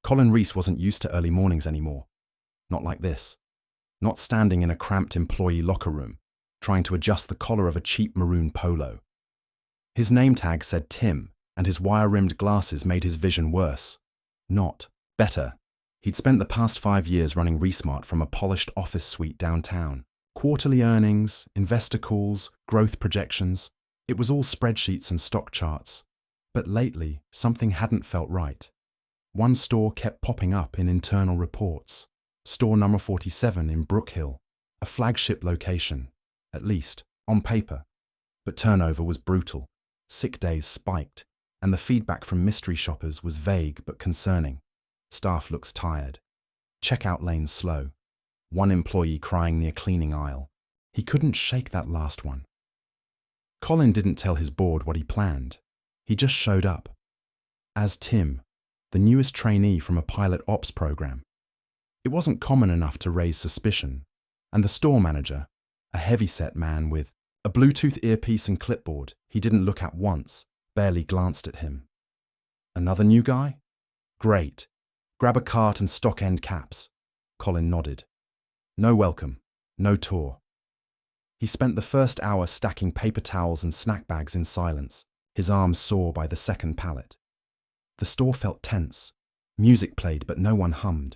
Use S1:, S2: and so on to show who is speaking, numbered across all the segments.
S1: Colin Reese wasn't used to early mornings anymore. Not like this. Not standing in a cramped employee locker room, trying to adjust the collar of a cheap maroon polo. His name tag said Tim, and his wire-rimmed glasses made his vision worse. Not better. He'd spent the past 5 years running Resmart from a polished office suite downtown. Quarterly earnings, investor calls, growth projections. It was all spreadsheets and stock charts. But lately, something hadn't felt right. One store kept popping up in internal reports. Store number 47 in Brookhill, a flagship location, at least, on paper. But turnover was brutal, sick days spiked, and the feedback from mystery shoppers was vague but concerning. Staff looks tired. Checkout lanes slow. One employee crying near cleaning aisle. He couldn't shake that last one. Colin didn't tell his board what he planned. He just showed up. As Tim, the newest trainee from a pilot ops program. It wasn't common enough to raise suspicion, and the store manager, a heavy-set man with a Bluetooth earpiece and clipboard he didn't look at once, barely glanced at him. Another new guy? Great. Grab a cart and stock end caps. Colin nodded. No welcome, no tour. He spent the first hour stacking paper towels and snack bags in silence, his arms sore by the second pallet. The store felt tense. Music played, but no one hummed.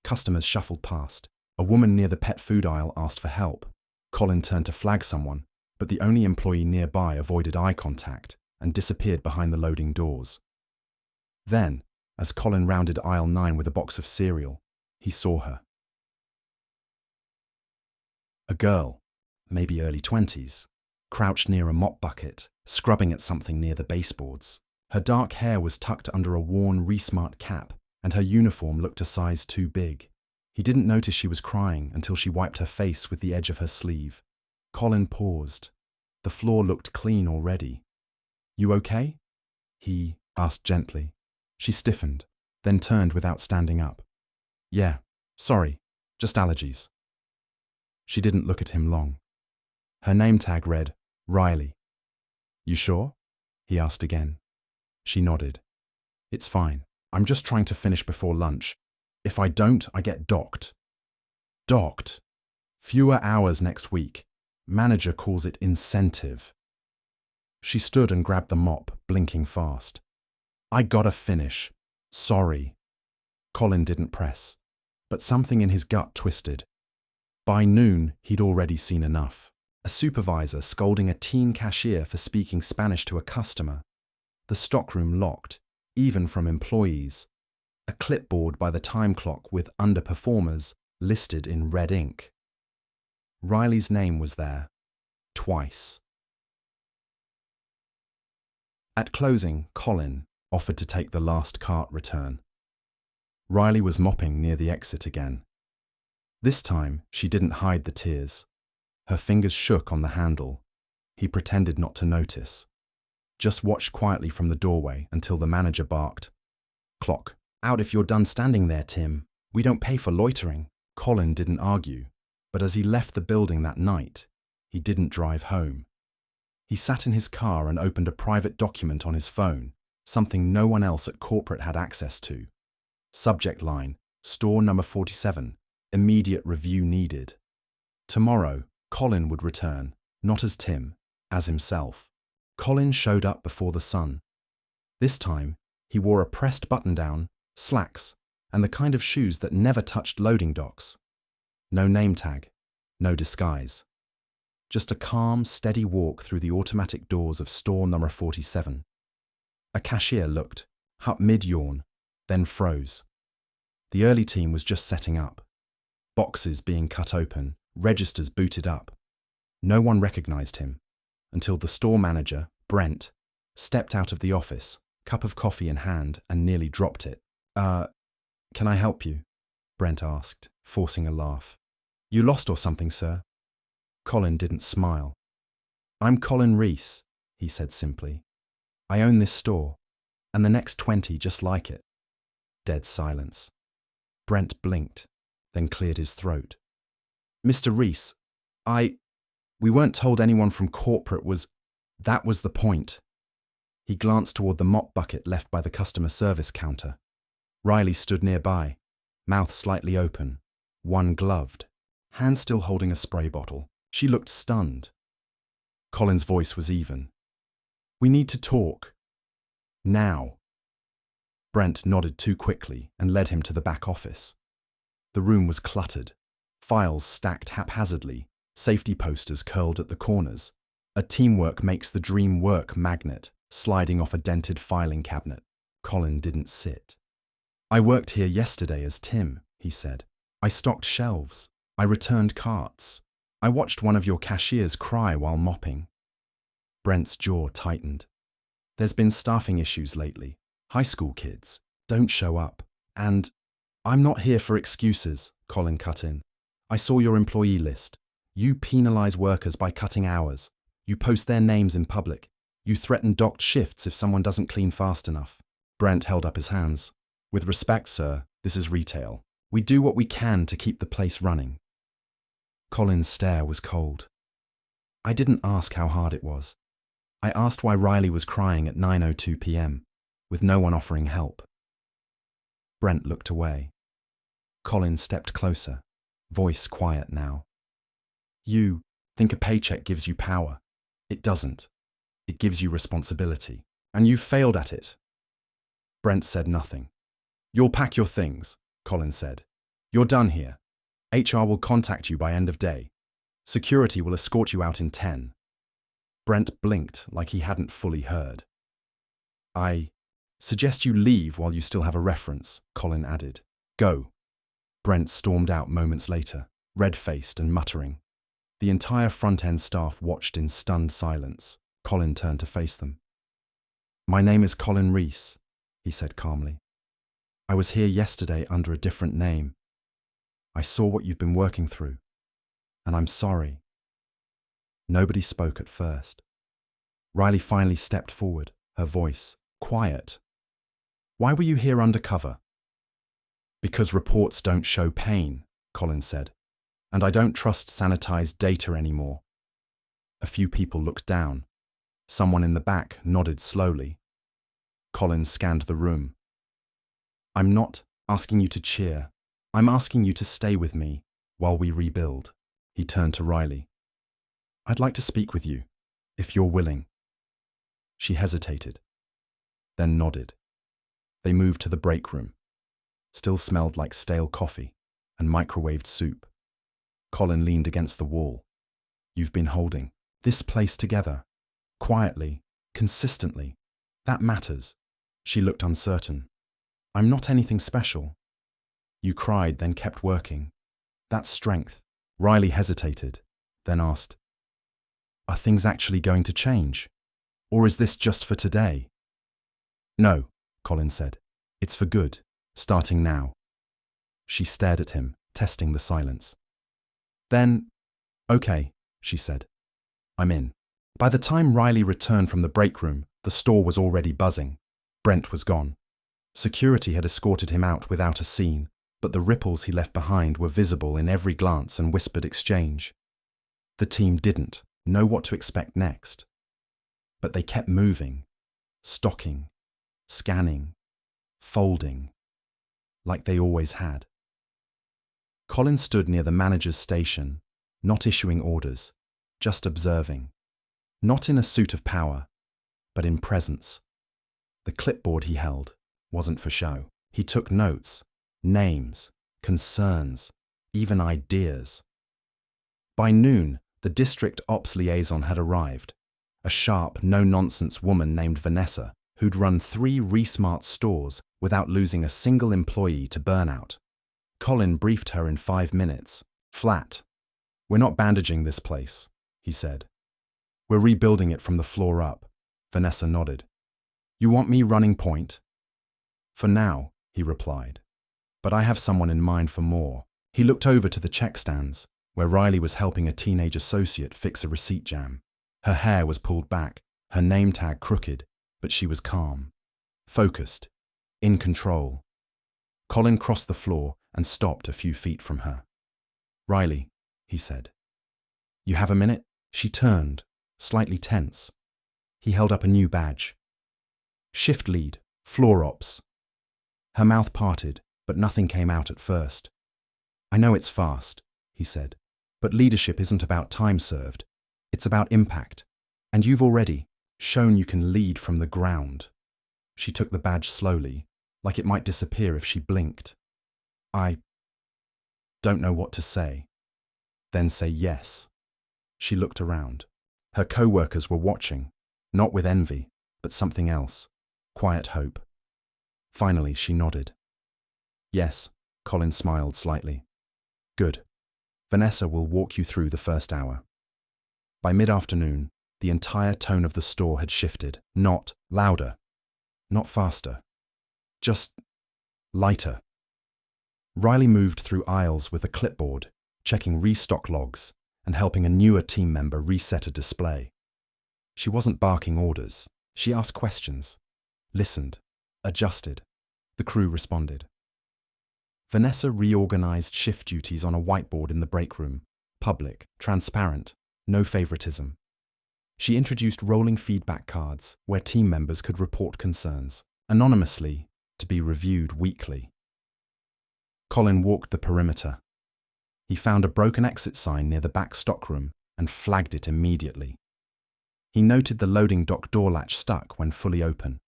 S1: Customers shuffled past. A woman near the pet food aisle asked for help. Colin turned to flag someone, but the only employee nearby avoided eye contact and disappeared behind the loading doors. Then, as Colin rounded aisle 9 with a box of cereal, he saw her. A girl, maybe early 20s, crouched near a mop bucket, scrubbing at something near the baseboards. Her dark hair was tucked under a worn Resmart cap, and her uniform looked a size too big. He didn't notice she was crying until she wiped her face with the edge of her sleeve. Colin paused. The floor looked clean already. You okay? He asked gently. She stiffened, then turned without standing up. Yeah, sorry, just allergies. She didn't look at him long. Her name tag read, Riley. You sure? He asked again. She nodded. It's fine. I'm just trying to finish before lunch. If I don't, I get docked. Docked? Fewer hours next week. Manager calls it incentive. She stood and grabbed the mop, blinking fast. I gotta finish. Sorry. Colin didn't press, but something in his gut twisted. By noon, he'd already seen enough. A supervisor scolding a teen cashier for speaking Spanish to a customer. The stockroom locked, even from employees. A clipboard by the time clock with underperformers listed in red ink. Riley's name was there, twice. At closing, Colin offered to take the last cart return. Riley was mopping near the exit again. This time, she didn't hide the tears. Her fingers shook on the handle. He pretended not to notice. Just watched quietly from the doorway until the manager barked. Clock. Out if you're done standing there, Tim. We don't pay for loitering. Colin didn't argue, but as he left the building that night, he didn't drive home. He sat in his car and opened a private document on his phone, something no one else at corporate had access to. Subject line, store number 47, immediate review needed. Tomorrow, Colin would return, not as Tim, as himself. Colin showed up before the sun. This time, he wore a pressed button-down, slacks, and the kind of shoes that never touched loading docks. No name tag, no disguise. Just a calm, steady walk through the automatic doors of store number 47. A cashier looked, up mid-yawn, then froze. The early team was just setting up. Boxes being cut open, registers booted up. No one recognized him, until the store manager, Brent, stepped out of the office, cup of coffee in hand, and nearly dropped it. Can I help you? Brent asked, forcing a laugh. You lost or something, sir? Colin didn't smile. I'm Colin Reese, he said simply. I own this store, and the next 20 just like it. Dead silence. Brent blinked, then cleared his throat. Mr. Reese, we weren't told anyone from corporate that was the point. He glanced toward the mop bucket left by the customer service counter. Riley stood nearby, mouth slightly open, one gloved, hand still holding a spray bottle. She looked stunned. Colin's voice was even. "We need to talk. Now." Brent nodded too quickly and led him to the back office. The room was cluttered, files stacked haphazardly, safety posters curled at the corners. A teamwork makes the dream work magnet sliding off a dented filing cabinet. Colin didn't sit. "I worked here yesterday as Tim," he said. "I stocked shelves. I returned carts. I watched one of your cashiers cry while mopping." Brent's jaw tightened. "There's been staffing issues lately. High school kids don't show up. And I'm not here for excuses," Colin cut in. "I saw your employee list. You penalize workers by cutting hours. You post their names in public. You threaten docked shifts if someone doesn't clean fast enough." Brent held up his hands. "With respect, sir, this is retail. We do what we can to keep the place running." Colin's stare was cold. "I didn't ask how hard it was. I asked why Riley was crying at 9:02 p.m., with no one offering help." Brent looked away. Colin stepped closer, voice quiet now. "You think a paycheck gives you power. It doesn't. It gives you responsibility. And you've failed at it." Brent said nothing. "You'll pack your things," Colin said. "You're done here. HR will contact you by end of day. Security will escort you out in 10. Brent blinked like he hadn't fully heard. "I suggest you leave while you still have a reference," Colin added. "Go." Brent stormed out moments later, red-faced and muttering. The entire front-end staff watched in stunned silence. Colin turned to face them. "My name is Colin Reese," he said calmly. "I was here yesterday under a different name. I saw what you've been working through, and I'm sorry." Nobody spoke at first. Riley finally stepped forward, her voice quiet. "Why were you here undercover?" "Because reports don't show pain," Colin said, "and I don't trust sanitized data anymore." A few people looked down. Someone in the back nodded slowly. Colin scanned the room. "I'm not asking you to cheer. I'm asking you to stay with me while we rebuild." He turned to Riley. "I'd like to speak with you, if you're willing." She hesitated, then nodded. They moved to the break room. Still smelled like stale coffee and microwaved soup. Colin leaned against the wall. "You've been holding this place together, quietly, consistently. That matters." She looked uncertain. "I'm not anything special." "You cried, then kept working. That's strength." Riley hesitated, then asked, "Are things actually going to change? Or is this just for today?" "No," Colin said. "It's for good, starting now." She stared at him, testing the silence. "Then, okay," she said. "I'm in." By the time Riley returned from the break room, the store was already buzzing. Brent was gone. Security had escorted him out without a scene, but the ripples he left behind were visible in every glance and whispered exchange. The team didn't know what to expect next. But they kept moving, stocking, scanning, folding, like they always had. Colin stood near the manager's station, not issuing orders, just observing. Not in a suit of power, but in presence. The clipboard he held wasn't for show. He took notes, names, concerns, even ideas. By noon, the district ops liaison had arrived, a sharp, no-nonsense woman named Vanessa, who'd run 3 Resmart stores without losing a single employee to burnout. Colin briefed her in 5 minutes, flat. "We're not bandaging this place," he said. "We're rebuilding it from the floor up." Vanessa nodded. "You want me running point?" "For now," he replied. "But I have someone in mind for more." He looked over to the check stands, where Riley was helping a teenage associate fix a receipt jam. Her hair was pulled back, her name tag crooked, but she was calm, focused, in control. Colin crossed the floor and stopped a few feet from her. "Riley," he said. "You have a minute?" She turned, slightly tense. He held up a new badge. "Shift lead, floor ops." Her mouth parted, but nothing came out at first. "I know it's fast," he said, "but leadership isn't about time served. It's about impact. And you've already shown you can lead from the ground." She took the badge slowly, like it might disappear if she blinked. "I don't know what to say." "Then say yes." She looked around. Her co-workers were watching, not with envy, but something else. Quiet hope. Finally, she nodded. "Yes," Colin smiled slightly. "Good. Vanessa will walk you through the first hour." By mid-afternoon, the entire tone of the store had shifted. Not louder, not faster, just lighter. Riley moved through aisles with a clipboard, checking restock logs and helping a newer team member reset a display. She wasn't barking orders. She asked questions, listened, adjusted. The crew responded. Vanessa reorganized shift duties on a whiteboard in the break room. Public, transparent, no favoritism. She introduced rolling feedback cards where team members could report concerns, anonymously, to be reviewed weekly. Colin walked the perimeter. He found a broken exit sign near the back stockroom and flagged it immediately. He noted the loading dock door latch stuck when fully open.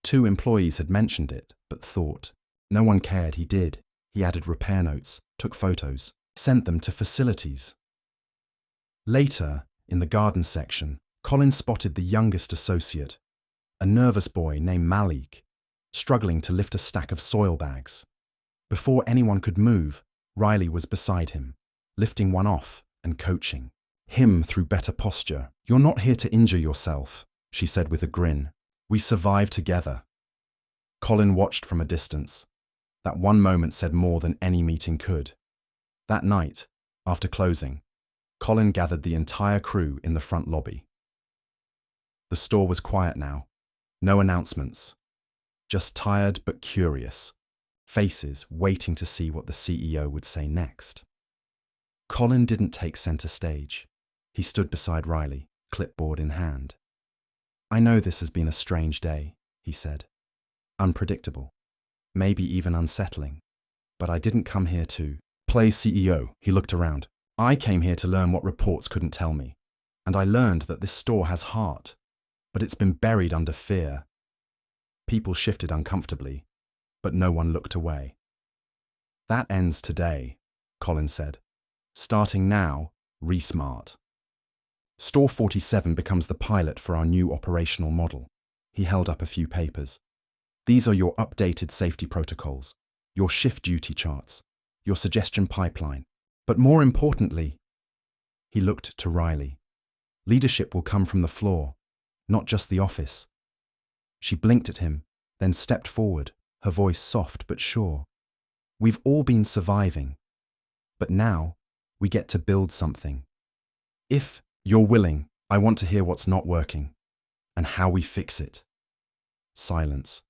S1: 2 employees had mentioned it, but thought. No one cared. He did. He added repair notes, took photos, sent them to facilities. Later, in the garden section, Colin spotted the youngest associate, a nervous boy named Malik, struggling to lift a stack of soil bags. Before anyone could move, Riley was beside him, lifting one off and coaching him through better posture. "You're not here to injure yourself," she said with a grin. "We survive together." Colin watched from a distance. That one moment said more than any meeting could. That night, after closing, Colin gathered the entire crew in the front lobby. The store was quiet now. No announcements. Just tired but curious. Faces waiting to see what the CEO would say next. Colin didn't take center stage. He stood beside Riley, clipboard in hand. "I know this has been a strange day," he said. "Unpredictable. Maybe even unsettling. But I didn't come here to play CEO." He looked around. "I came here to learn what reports couldn't tell me. And I learned that this store has heart, but it's been buried under fear." People shifted uncomfortably, but no one looked away. "That ends today," Colin said. "Starting now, re-smart. Store 47 becomes the pilot for our new operational model." He held up a few papers. "These are your updated safety protocols, your shift duty charts, your suggestion pipeline. But more importantly," he looked to Riley, "leadership will come from the floor, not just the office." She blinked at him, then stepped forward, her voice soft but sure. "We've all been surviving, but now we get to build something. If you're willing, I want to hear what's not working and how we fix it." Silence.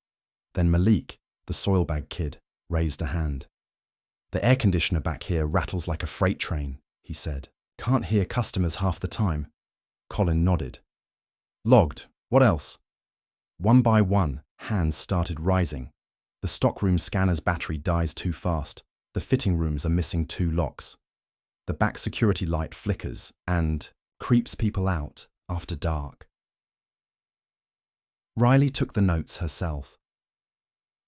S1: Then Malik, the soil bag kid, raised a hand. "The air conditioner back here rattles like a freight train," he said. "Can't hear customers half the time." Colin nodded. "Logged. What else?" One by one, hands started rising. "The stockroom scanner's battery dies too fast. The fitting rooms are missing 2 locks. The back security light flickers and creeps people out after dark." Riley took the notes herself.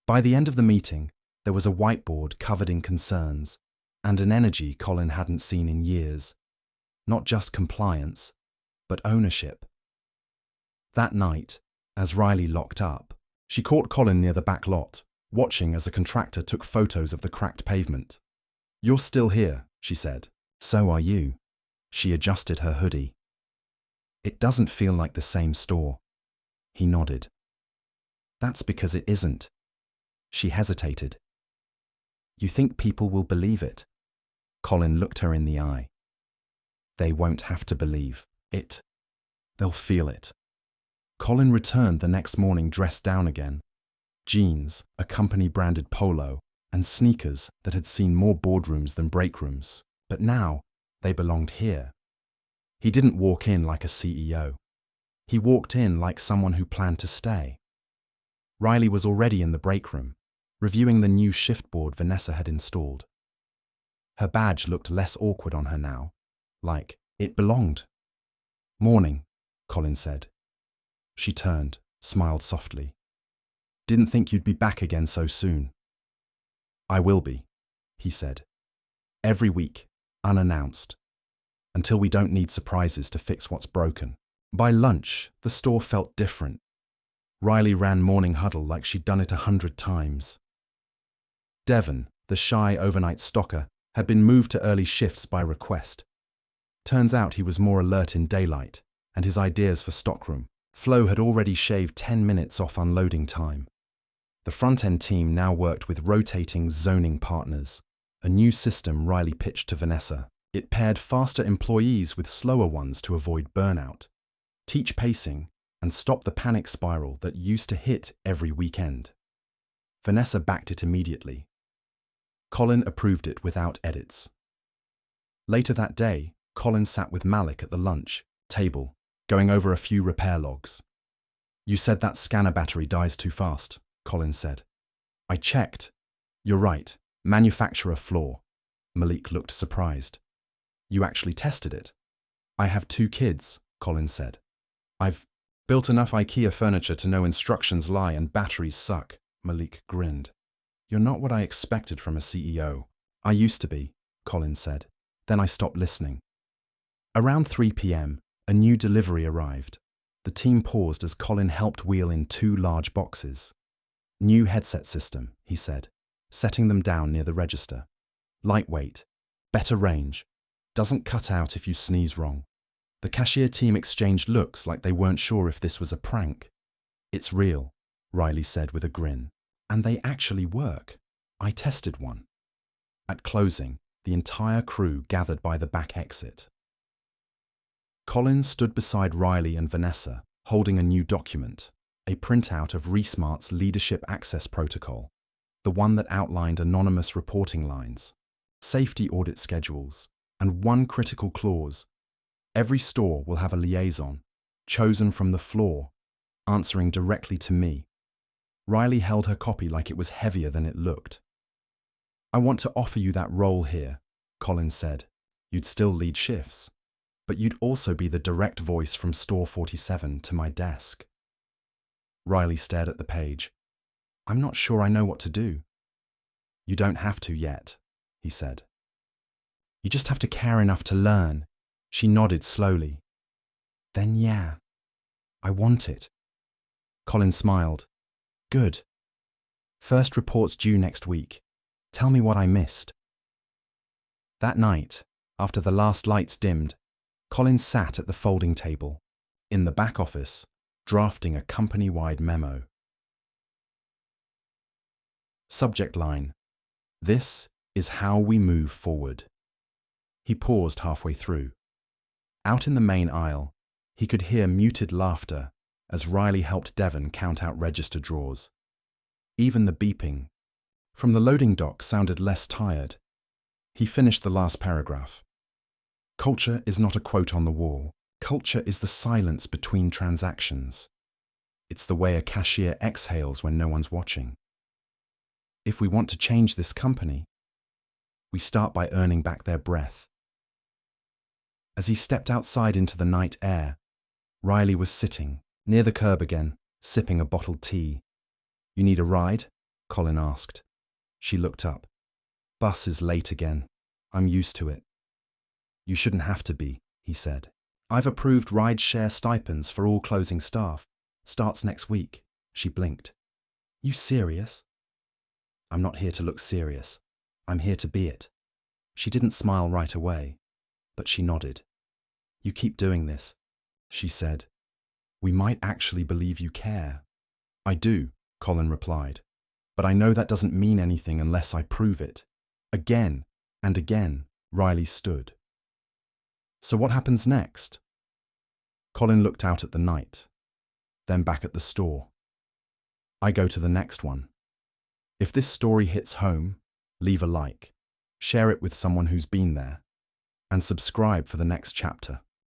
S1: By the end of the meeting, there was a whiteboard covered in concerns and an energy Colin hadn't seen in years. Not just compliance, but ownership. That night, as Riley locked up, she caught Colin near the back lot, watching as a contractor took photos of the cracked pavement. "You're still here," she said. "So are you." She adjusted her hoodie. "It doesn't feel like the same store." He nodded. "That's because it isn't." She hesitated. "You think people will believe it?" Colin looked her in the eye. "They won't have to believe it. They'll feel it." Colin returned the next morning dressed down again. Jeans, a company-branded polo, and sneakers that had seen more boardrooms than break rooms. But now, they belonged here. He didn't walk in like a CEO. He walked in like someone who planned to stay. Riley was already in the break room, reviewing the new shift board Vanessa had installed. Her badge looked less awkward on her now, like it belonged. "Morning," Colin said. She turned, smiled softly. "Didn't think you'd be back again so soon." "I will be," he said. "Every week, unannounced. Until we don't need surprises to fix what's broken." By lunch, the store felt different. Riley ran morning huddle like she'd done it 100 times. Devon, the shy overnight stocker, had been moved to early shifts by request. Turns out he was more alert in daylight, and his ideas for stockroom Flo had already shaved 10 minutes off unloading time. The front-end team now worked with rotating zoning partners, a new system Riley pitched to Vanessa. It paired faster employees with slower ones to avoid burnout, teach pacing, and stop the panic spiral that used to hit every weekend. Vanessa backed it immediately. Colin approved it without edits. Later that day, Colin sat with Malik at the lunch table, going over a few repair logs. "You said that scanner battery dies too fast," Colin said. "I checked. You're right. Manufacturer flaw." Malik looked surprised. "You actually tested it?" "I have 2 kids," Colin said. "I've built enough IKEA furniture to know instructions lie and batteries suck." Malik grinned. "You're not what I expected from a CEO." "I used to be," Colin said. "Then I stopped listening." Around 3 p.m., a new delivery arrived. The team paused as Colin helped wheel in 2 large boxes. "New headset system," he said, setting them down near the register. "Lightweight, better range, doesn't cut out if you sneeze wrong." The cashier team exchanged looks like they weren't sure if this was a prank. "It's real," Riley said with a grin. "And they actually work. I tested one." At closing, the entire crew gathered by the back exit. Colin stood beside Riley and Vanessa, holding a new document, a printout of Resmart's Leadership Access Protocol, the one that outlined anonymous reporting lines, safety audit schedules, and one critical clause: every store will have a liaison, chosen from the floor, answering directly to me. Riley held her copy like it was heavier than it looked. "I want to offer you that role here," Colin said. "You'd still lead shifts, but you'd also be the direct voice from Store 47 to my desk." Riley stared at the page. "I'm not sure I know what to do." "You don't have to yet," he said. "You just have to care enough to learn." She nodded slowly. "Then yeah, I want it." Colin smiled. "Good. First report's due next week. Tell me what I missed." That night, after the last lights dimmed, Colin sat at the folding table, in the back office, drafting a company-wide memo. Subject line: "This is how we move forward." He paused halfway through. Out in the main aisle, he could hear muted laughter as Riley helped Devon count out register drawers. Even the beeping from the loading dock sounded less tired. He finished the last paragraph. "Culture is not a quote on the wall. Culture is the silence between transactions. It's the way a cashier exhales when no one's watching. If we want to change this company, we start by earning back their breath." As he stepped outside into the night air, Riley was sitting near the curb again, sipping a bottled tea. "You need a ride?" Colin asked. She looked up. "Bus is late again. I'm used to it." "You shouldn't have to be," he said. "I've approved ride-share stipends for all closing staff. Starts next week." She blinked. "You serious?" "I'm not here to look serious. I'm here to be it." She didn't smile right away, but she nodded. "You keep doing this," she said. "We might actually believe you care." "I do," Colin replied. "But I know that doesn't mean anything unless I prove it." Again and again, Riley stood. "So what happens next?" Colin looked out at the night, then back at the store. "I go to the next one. If this story hits home, leave a like, share it with someone who's been there, and subscribe for the next chapter."